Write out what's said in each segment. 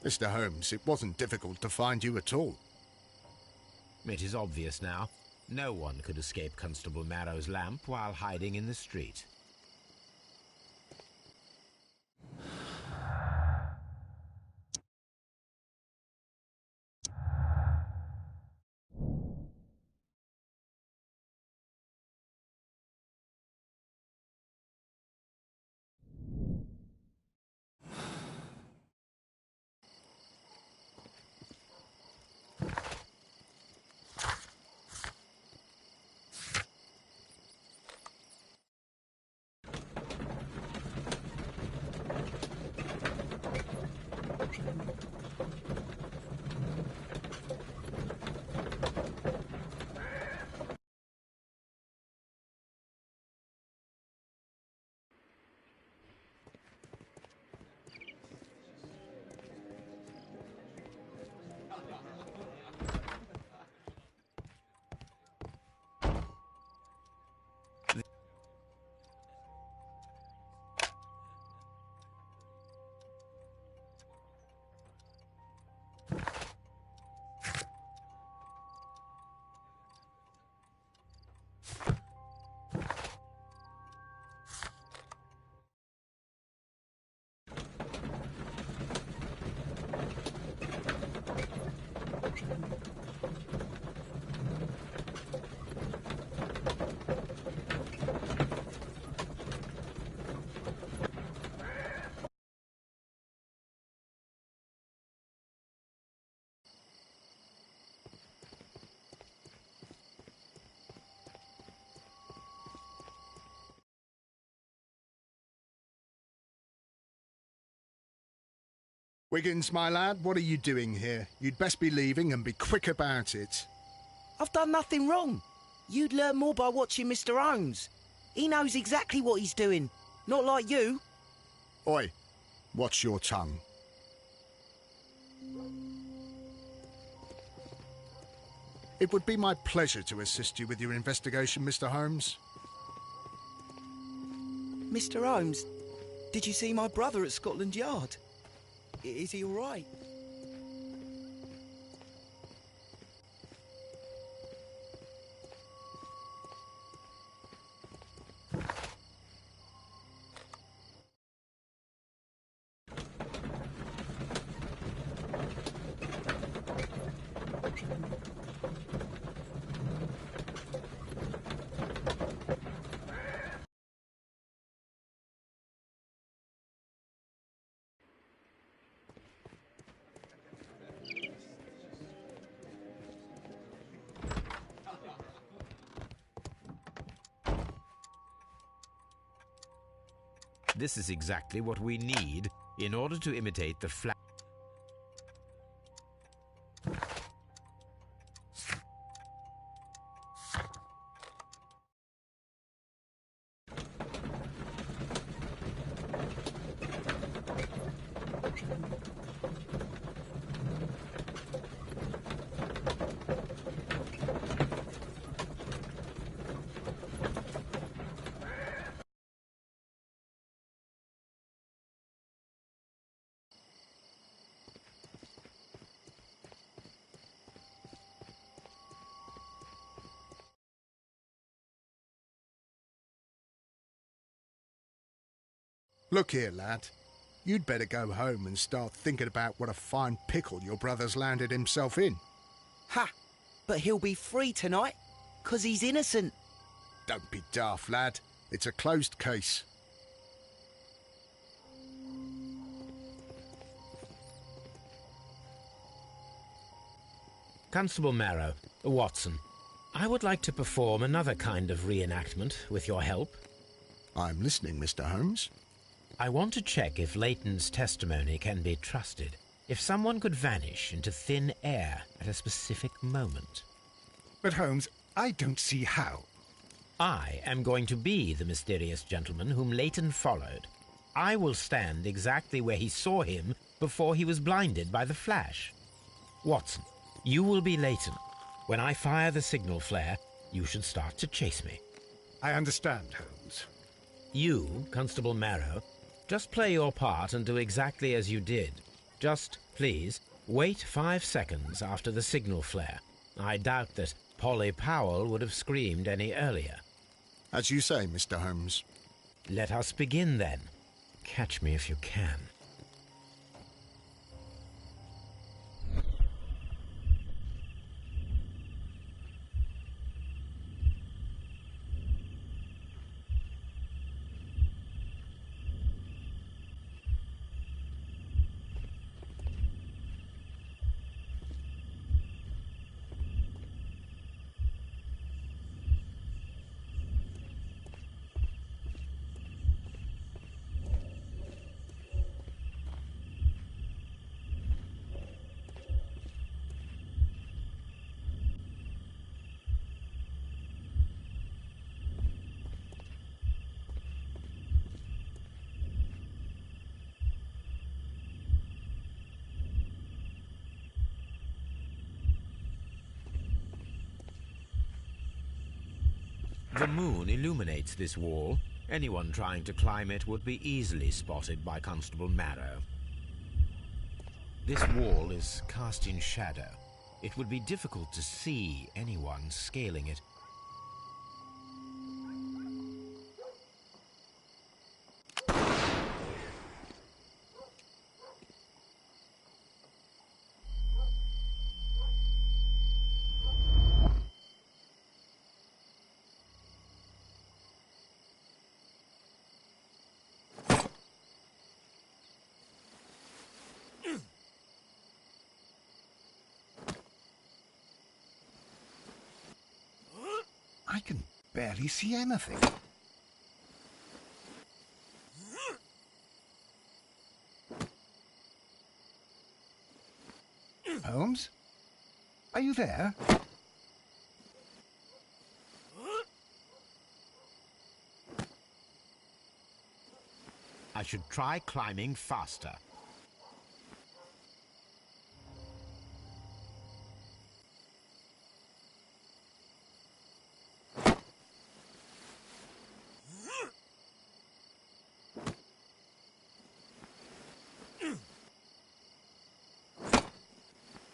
Mr. Holmes, it wasn't difficult to find you at all. It is obvious now. No one could escape Constable Marrow's lamp while hiding in the street. Wiggins, my lad, what are you doing here? You'd best be leaving and be quick about it. I've done nothing wrong. You'd learn more by watching Mr. Holmes. He knows exactly what he's doing. Not like you. Oi, watch your tongue. It would be my pleasure to assist you with your investigation, Mr. Holmes. Mr. Holmes, did you see my brother at Scotland Yard? Is he all right? This is exactly what we need in order to imitate the flash. Look here, lad. You'd better go home and start thinking about what a fine pickle your brother's landed himself in. Ha! But he'll be free tonight, 'cause he's innocent. Don't be daft, lad. It's a closed case. Constable Marrow, Watson, I would like to perform another kind of reenactment with your help. I'm listening, Mr. Holmes. I want to check if Leighton's testimony can be trusted. If someone could vanish into thin air at a specific moment. But Holmes, I don't see how. I am going to be the mysterious gentleman whom Leighton followed. I will stand exactly where he saw him before he was blinded by the flash. Watson, you will be Leighton. When I fire the signal flare, you should start to chase me. I understand, Holmes. You, Constable Marrow, just play your part and do exactly as you did. Just, please, wait 5 seconds after the signal flare. I doubt that Polly Powell would have screamed any earlier. As you say, Mr. Holmes. Let us begin, then. Catch me if you can. The moon illuminates this wall. Anyone trying to climb it would be easily spotted by Constable Marrow. This wall is cast in shadow. It would be difficult to see anyone scaling it. I can barely see anything. Holmes? Are you there? I should try climbing faster.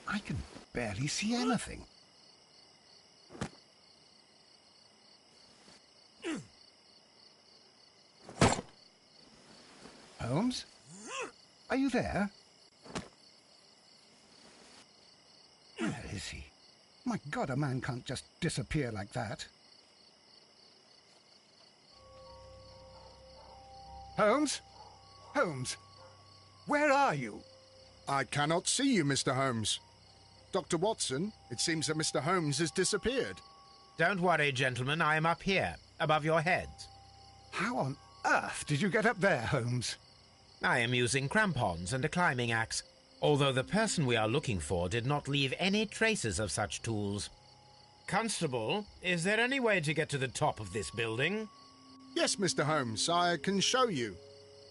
I can barely see anything. Holmes? Are you there? Where is he? My God, a man can't just disappear like that. Holmes? Holmes? Where are you? I cannot see you, Mr. Holmes. Dr. Watson, it seems that Mr. Holmes has disappeared. Don't worry, gentlemen. I am up here, above your heads. How on earth did you get up there, Holmes? I am using crampons and a climbing axe, although the person we are looking for did not leave any traces of such tools. Constable, is there any way to get to the top of this building? Yes, Mr. Holmes, I can show you.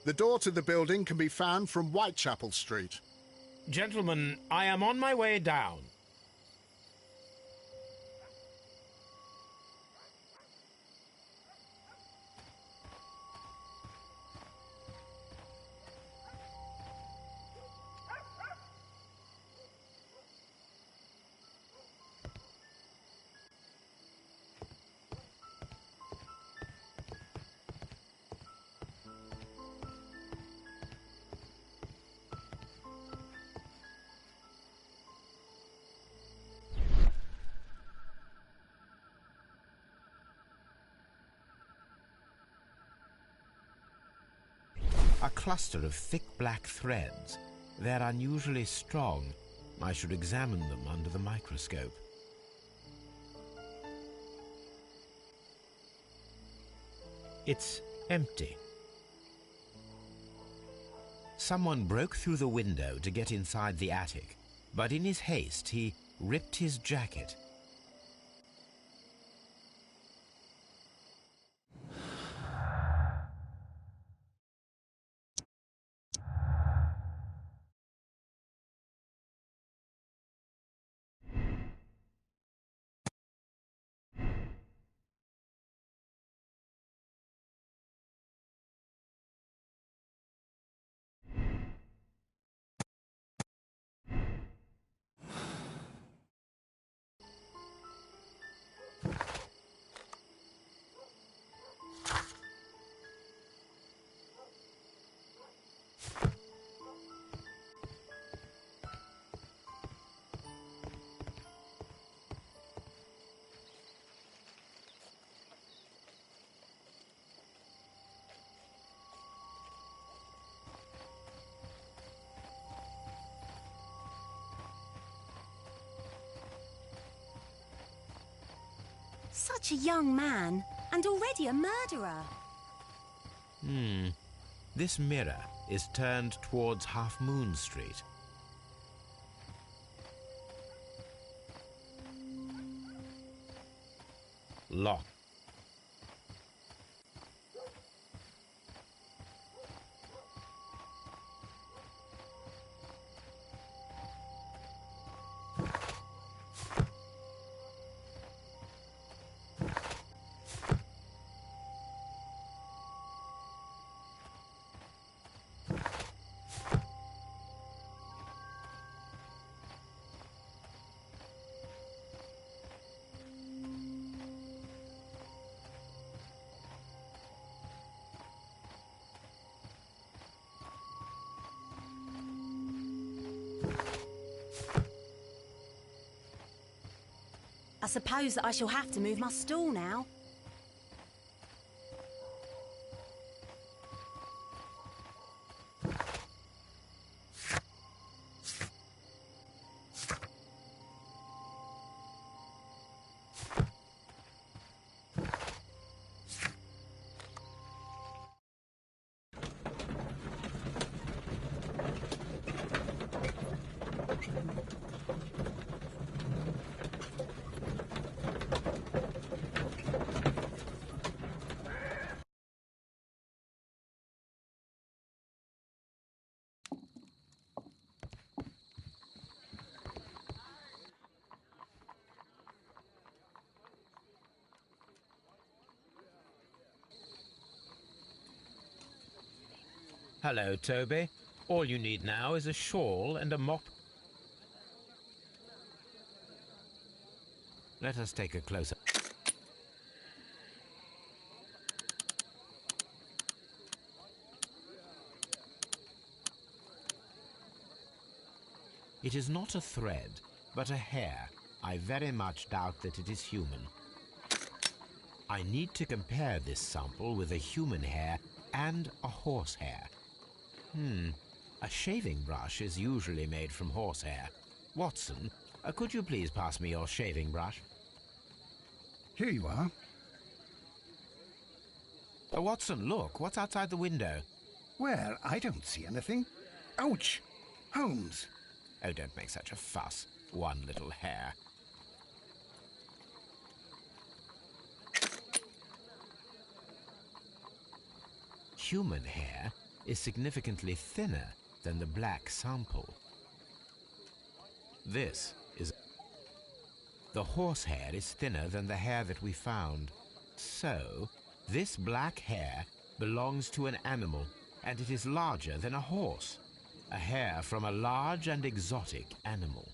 The door to the building can be found from Whitechapel Street. Gentlemen, I am on my way down. A cluster of thick black threads. They're unusually strong. I should examine them under the microscope. It's empty. Someone broke through the window to get inside the attic, but in his haste he ripped his jacket. Such a young man, and already a murderer. This mirror is turned towards Half Moon Street. Locked. I suppose that I shall have to move my stool now. Hello, Toby. All you need now is a shawl and a mop. Let us take a closer. It is not a thread, but a hair. I very much doubt that it is human. I need to compare this sample with a human hair and a horse hair. A shaving brush is usually made from horsehair. Watson, could you please pass me your shaving brush? Here you are. Watson, look, what's outside the window? Well, I don't see anything. Ouch! Holmes! Oh, don't make such a fuss. One little hair. Human hair is significantly thinner than the black sample. This is... The horsehair is thinner than the hair that we found. So, this black hair belongs to an animal, and it is larger than a horse. A hair from a large and exotic animal.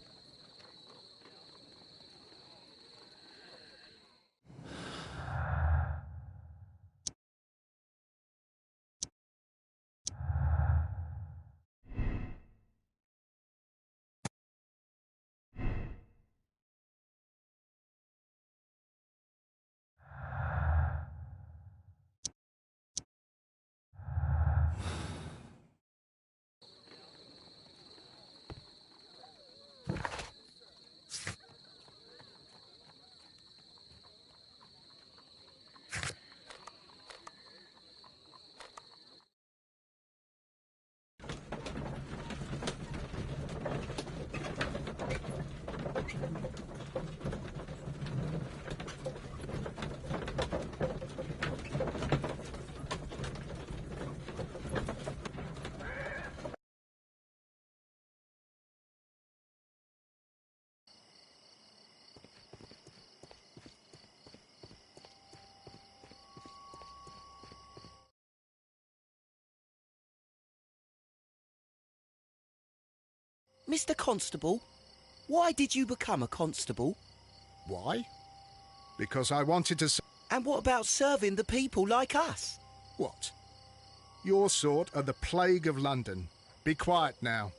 Mr. Constable, why did you become a constable? Why? Because I wanted to... And what about serving the people like us? What? Your sort are the plague of London. Be quiet now.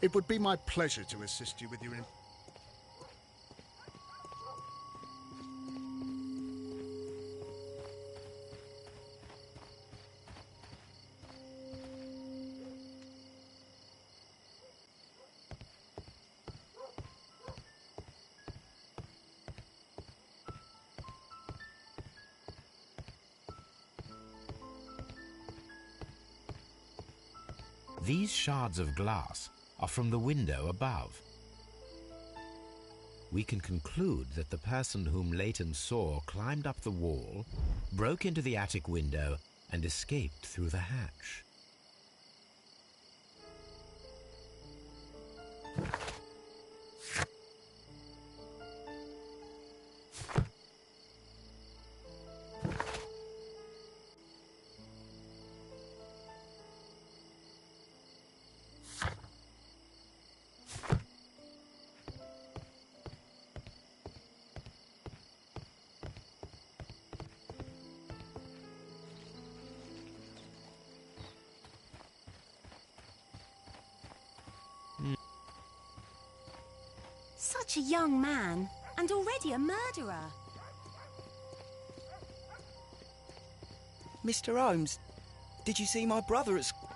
It would be my pleasure to assist you with your... These shards of glass are from the window above. We can conclude that the person whom Leighton saw climbed up the wall, broke into the attic window, and escaped through the hatch. Such a young man, and already a murderer. Mr. Holmes, did you see my brother at school?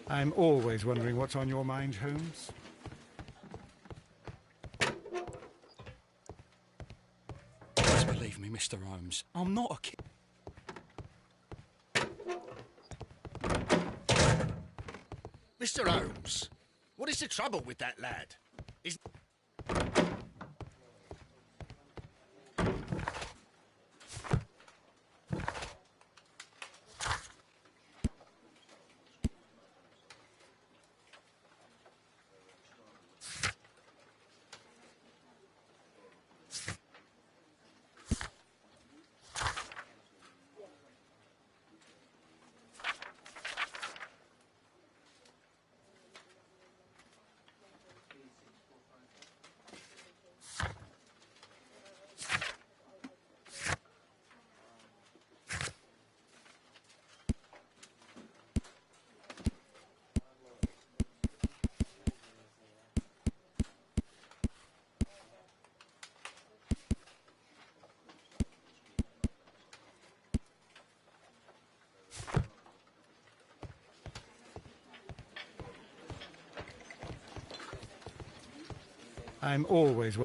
I'm always wondering what's on your mind, Holmes. Please believe me, Mr. Holmes. I'm not a kid. Mr. Holmes, what is the trouble with that lad? Is... I'm always...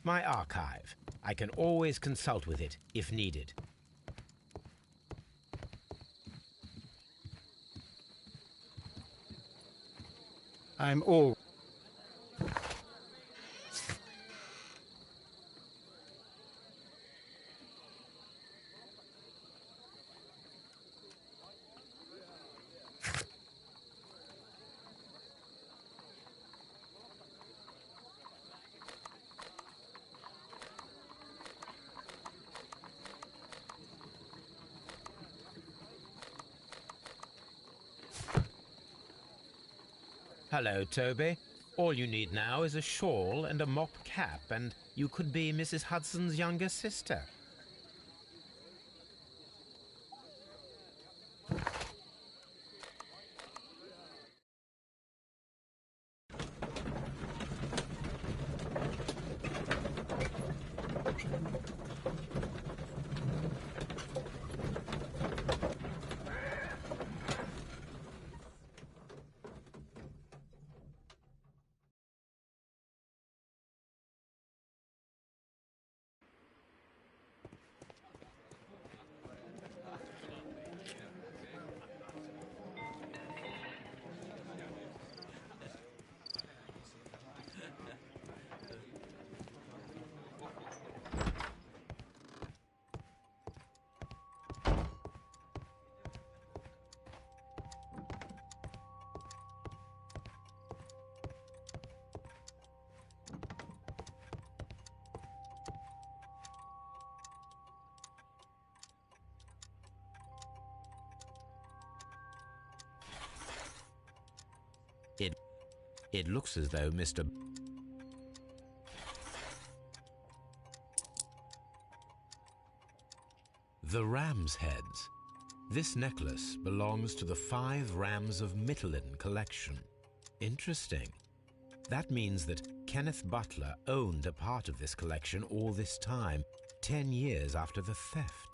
My archive. I can always consult with it if needed. I'm all... Hello, Toby. All you need now is a shawl and a mop cap, and you could be Mrs. Hudson's younger sister. It looks as though Mr. The ram's heads. This necklace belongs to the 5 Rams of Mittelin collection. Interesting. That means that Kenneth Butler owned a part of this collection all this time, 10 years after the theft.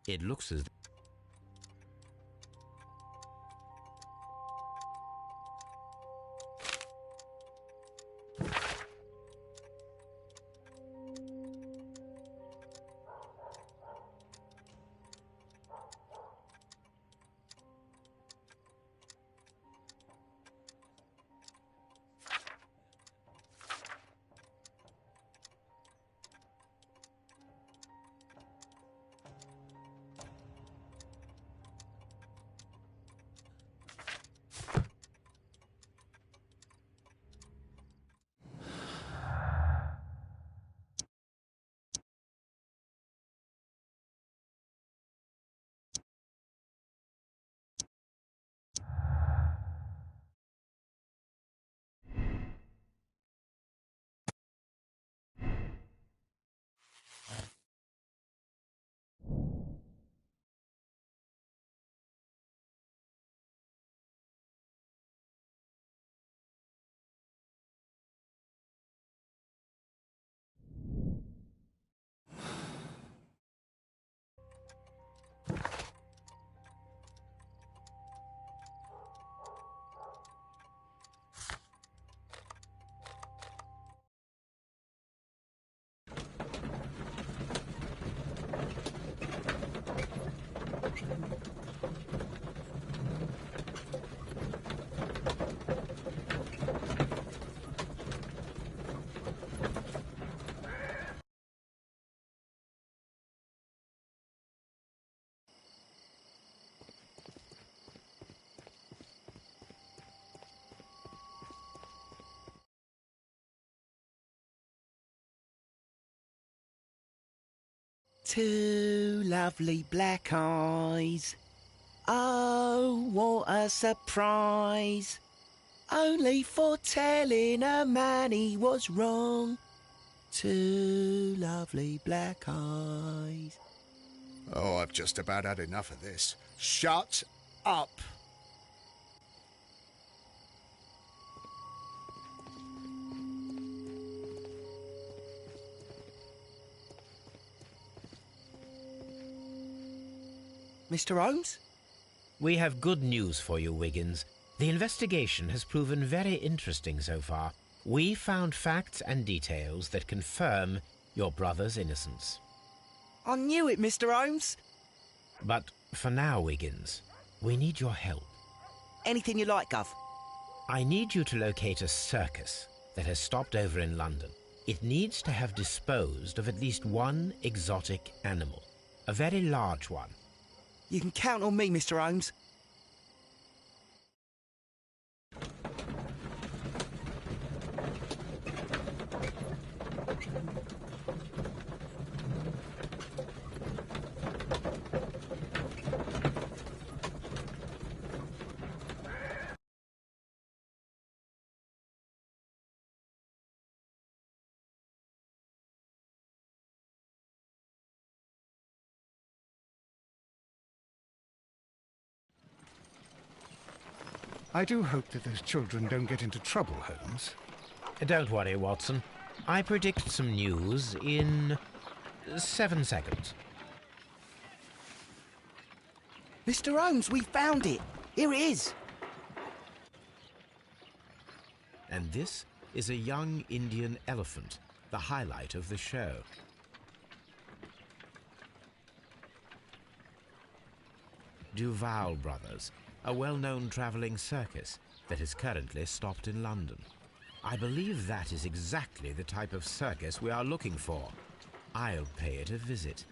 It looks as Two lovely black eyes. Oh, what a surprise. Only for telling a man he was wrong. Two lovely black eyes. Oh, I've just about had enough of this. Shut up! Mr. Holmes? We have good news for you, Wiggins. The investigation has proven very interesting so far. We found facts and details that confirm your brother's innocence. I knew it, Mr. Holmes. But for now, Wiggins, we need your help. Anything you like, Gov. I need you to locate a circus that has stopped over in London. It needs to have disposed of at least one exotic animal, a very large one. You can count on me, Mr. Holmes. I do hope that those children don't get into trouble, Holmes. Don't worry, Watson. I predict some news in 7 seconds. Mr. Holmes, we found it. Here it is. And this is a young Indian elephant, the highlight of the show. Duval Brothers, a well-known travelling circus that is currently stopped in London. I believe that is exactly the type of circus we are looking for. I'll pay it a visit.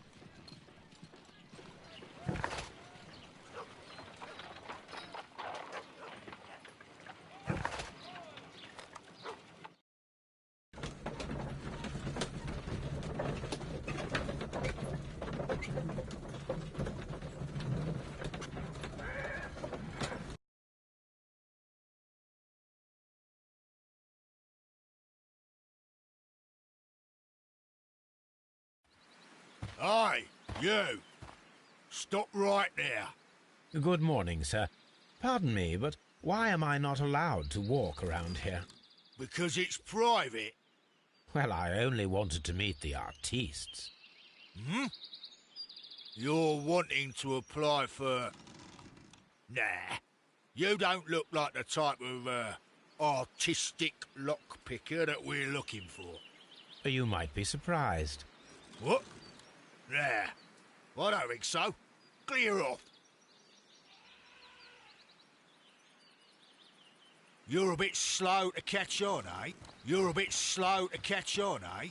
Aye, you! Stop right there. Good morning, sir. Pardon me, but why am I not allowed to walk around here? Because it's private. Well, I only wanted to meet the artistes. Hmm? You're wanting to apply for... Nah, you don't look like the type of, artistic lockpicker that we're looking for. You might be surprised. What? Nah, I don't think so. Clear off. You're a bit slow to catch on, eh? You're a bit slow to catch on, eh?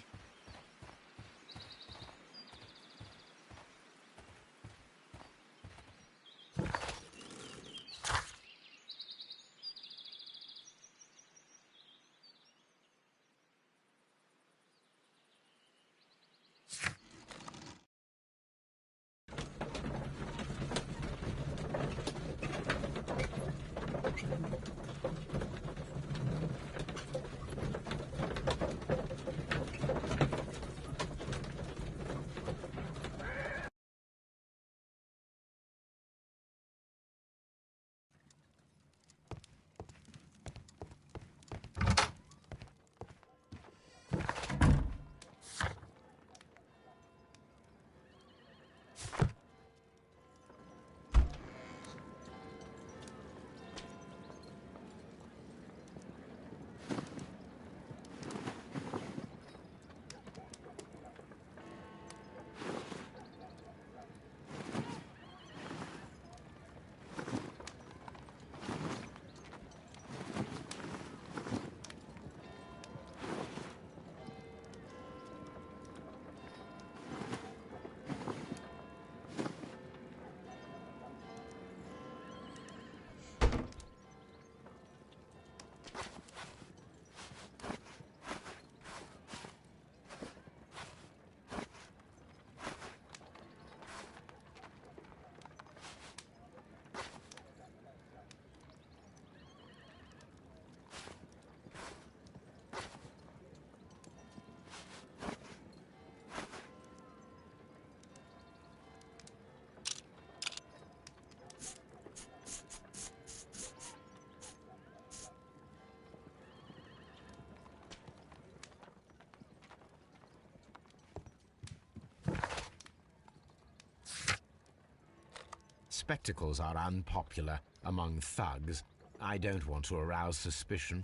Spectacles are unpopular among thugs. I don't want to arouse suspicion.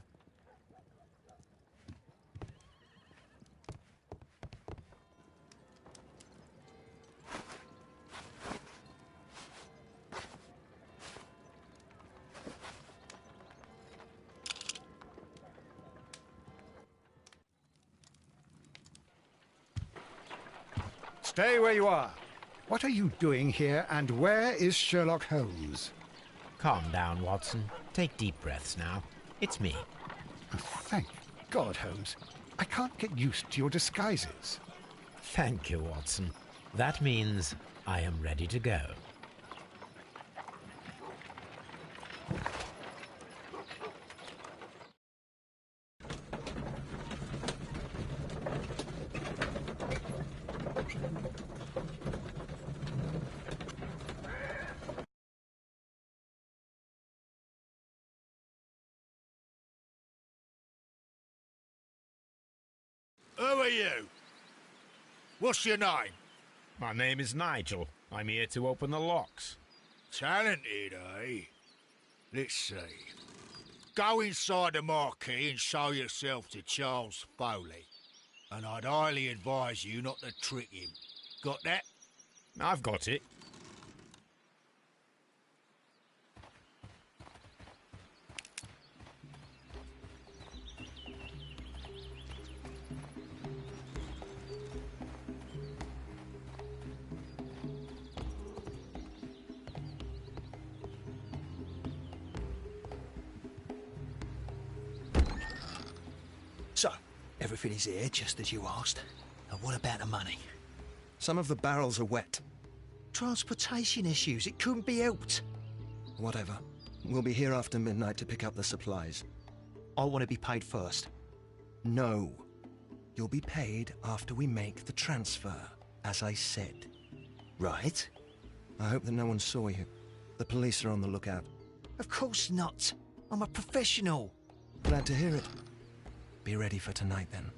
Stay where you are. What are you doing here, and where is Sherlock Holmes? Calm down, Watson. Take deep breaths now. It's me. Oh, thank God, Holmes. I can't get used to your disguises. Thank you, Watson. That means I am ready to go. you? What's your name? My name is Nigel. I'm here to open the locks. Talented, eh? Let's see. Go inside the marquee and show yourself to Charles Foley. And I'd highly advise you not to trick him. Got that? I've got it. So, everything is here, just as you asked. And what about the money? Some of the barrels are wet. Transportation issues, it couldn't be helped. Whatever. We'll be here after midnight to pick up the supplies. I want to be paid first. No. You'll be paid after we make the transfer, as I said. Right? I hope that no one saw you. The police are on the lookout. Of course not. I'm a professional. Glad to hear it. Be ready for tonight, then.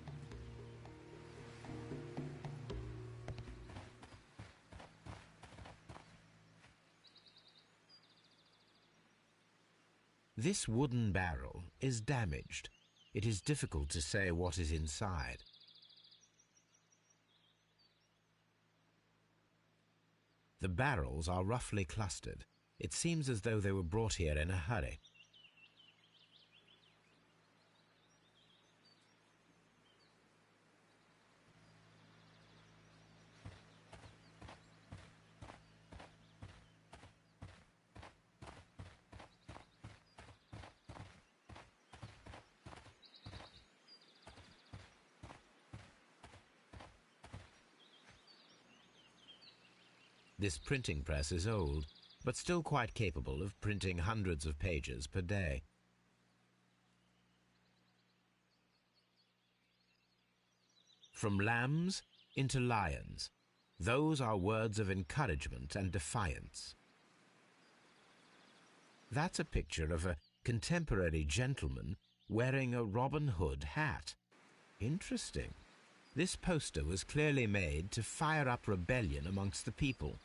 This wooden barrel is damaged. It is difficult to say what is inside. The barrels are roughly clustered. It seems as though they were brought here in a hurry. This printing press is old, but still quite capable of printing hundreds of pages per day. From lambs into lions, those are words of encouragement and defiance. That's a picture of a contemporary gentleman wearing a Robin Hood hat. Interesting. This poster was clearly made to fire up rebellion amongst the people.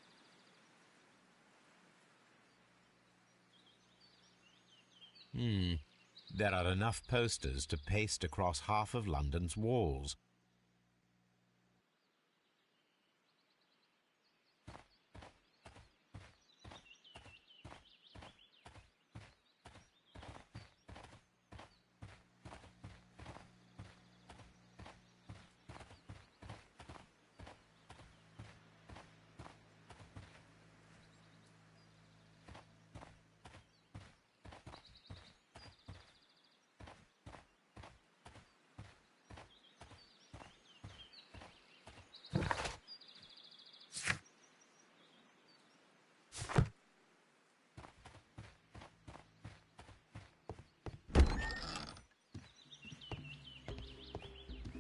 There are enough posters to paste across half of London's walls.